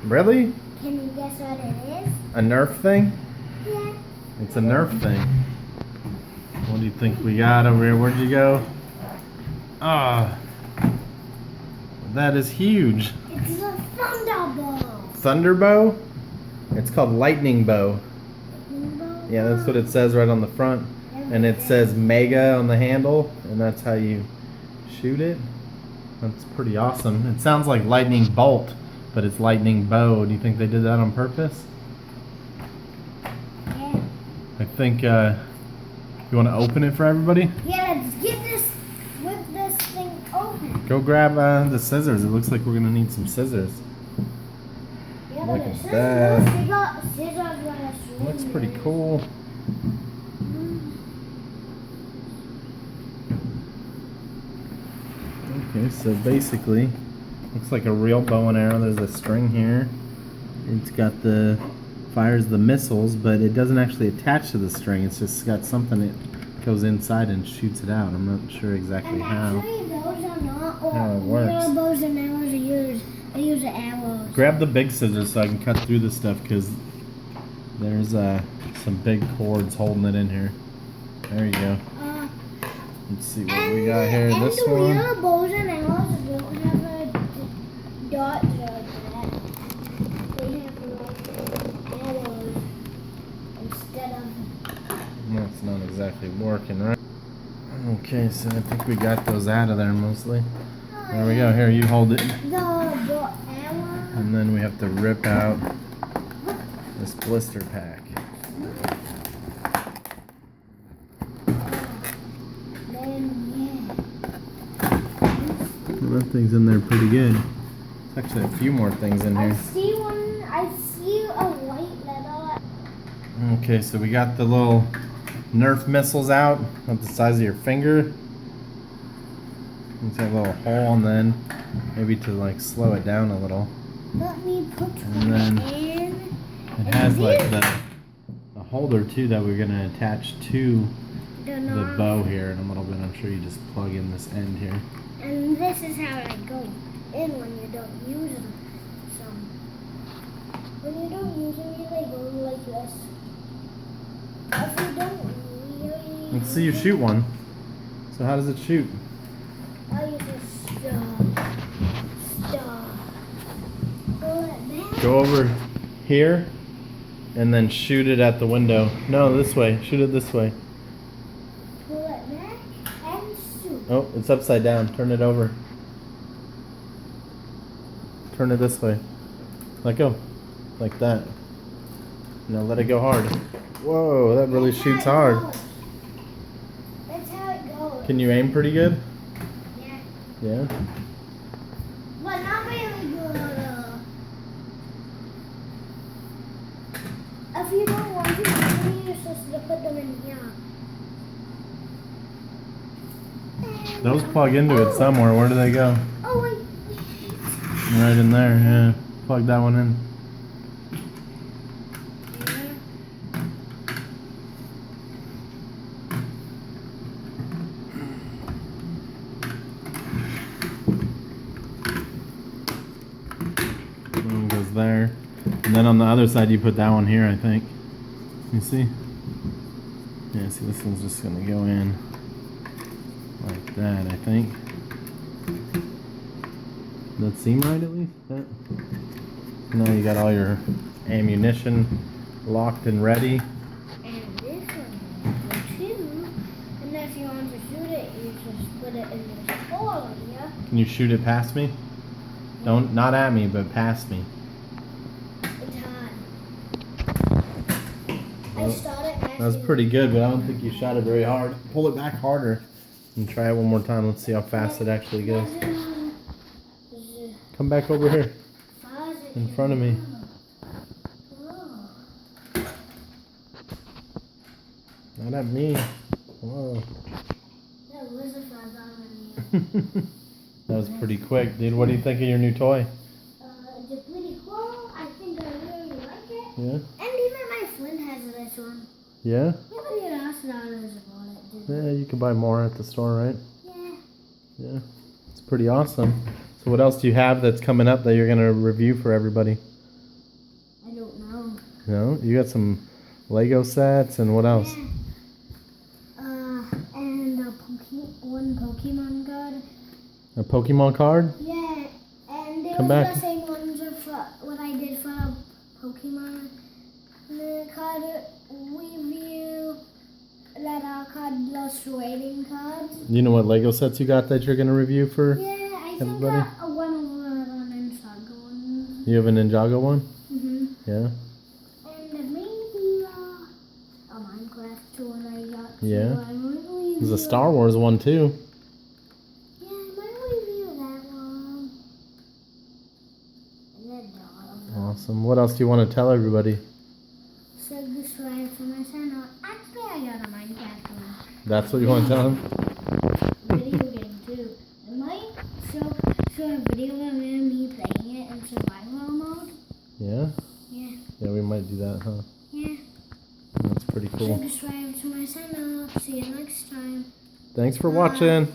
Really? Can you guess what it is? A Nerf thing? Yeah. It's a Nerf thing. What do you think we got over here? Where'd you go? Ah, that is huge. It's a thunder bow. Thunder bow? It's called Lightning Bow. Yeah, that's what it says right on the front. And it says Mega on the handle, and that's how you shoot it. That's pretty awesome. It sounds like lightning bolt, but it's lightning bow. Do you think they did that on purpose? Yeah. I think, you want to open it for everybody? Yeah, let's get this, whip this thing open. Go grab the scissors. It looks like we're going to need some scissors. Yeah, Look but at it says that. no scissors when I swing Looks pretty it. cool. Okay, so basically, looks like a real bow and arrow. There's a string here. It's got fires the missiles, but it doesn't actually attach to the string. It's just got something that goes inside and shoots it out. I'm not sure exactly And how. actually, those are not How it works. real bows and arrows. They use the arrows. Grab the big scissors so I can cut through this stuff, because there's some big cords holding it in here. There you go. Let's see what we got here. This and the one. real bows and arrows don't have a dot like that. They have little arrows instead of. That's not exactly working, right? Okay, so I think we got those out of there mostly. There we go. Here, you hold it. The arrow. And then we have to rip out this blister pack. Well, that thing's in there pretty good. There's actually a few more things in here. I see a white letter. Okay, so we got the little Nerf missiles out at the size of your finger. It's got a little hole, and then maybe to like slow it down a little. Let me put And then in. it has like the holder too that we're gonna attach to the bow here in a little bit. I'm sure you just plug in this end here. And this is how it goes in when you don't use them. When you don't use them, they go like this. If you don't really Let's see you shoot one. So how does it shoot? I use a stop. Pull it back. Go over here and then shoot it at the window. No, this way. Shoot it this way. Pull it back and shoot. Oh, it's upside down. Turn it over. Turn it this way. Let go. Like that. Now let it go hard. Whoa, that really shoots hard. That's how it goes. Can you aim pretty good? Yeah. Yeah? But not really good. If you don't want to, maybe you're supposed to put them in here. Those plug into it somewhere. Where do they go? Oh, wait. Right in there, yeah. Plug that one in. One goes there. And then on the other side you put that one here, I think. You see? Yeah, see, this one's just gonna go in like that, I think. Does that seem right at least? That. Now you got all your ammunition locked and ready. And this one goes too. And if you want to shoot it, you just put it in this hole here. Can you shoot it past me? Don't, not at me, but past me. It's hot. Well, I started that was pretty good, but I don't think you shot it very hard. Pull it back harder and try it one more time. Let's see how fast it actually goes. Come back over here in front of me. Not at me. Whoa. That was a fuzz on me. That was pretty quick, dude. What do you think of your new toy? It's pretty cool. I think I really like it. Yeah? And even my friend has this one. Yeah? Nobody asked $9 about it, did Yeah, you can buy more at the store, right? Yeah. Yeah. It's pretty awesome. So what else do you have that's coming up that you're going to review for everybody? No, you got some Lego sets and what else? Yeah. And one Pokemon card. A Pokemon card? Yeah, and it Come was back. the same ones for what I did for a Pokemon card review. That card lost trading cards. You know what Lego sets you got that you're gonna review for? Yeah, I everybody? think one over on Ninjago one. You have a Ninjago one? Yeah. And maybe a Minecraft one I got. Yeah. I might review. There's a Star Wars one too. Yeah, I might review that one. And then Awesome. What else do you want to tell everybody? Subscribe to my channel. Actually, I got a Minecraft one. That's what you want to tell them? Video game too. I might show a video of me playing it in survival mode. Yeah? Yeah. Yeah, we might do that, huh? Yeah. That's pretty cool. Subscribe to my channel. See you next time. Thanks for Bye. watching.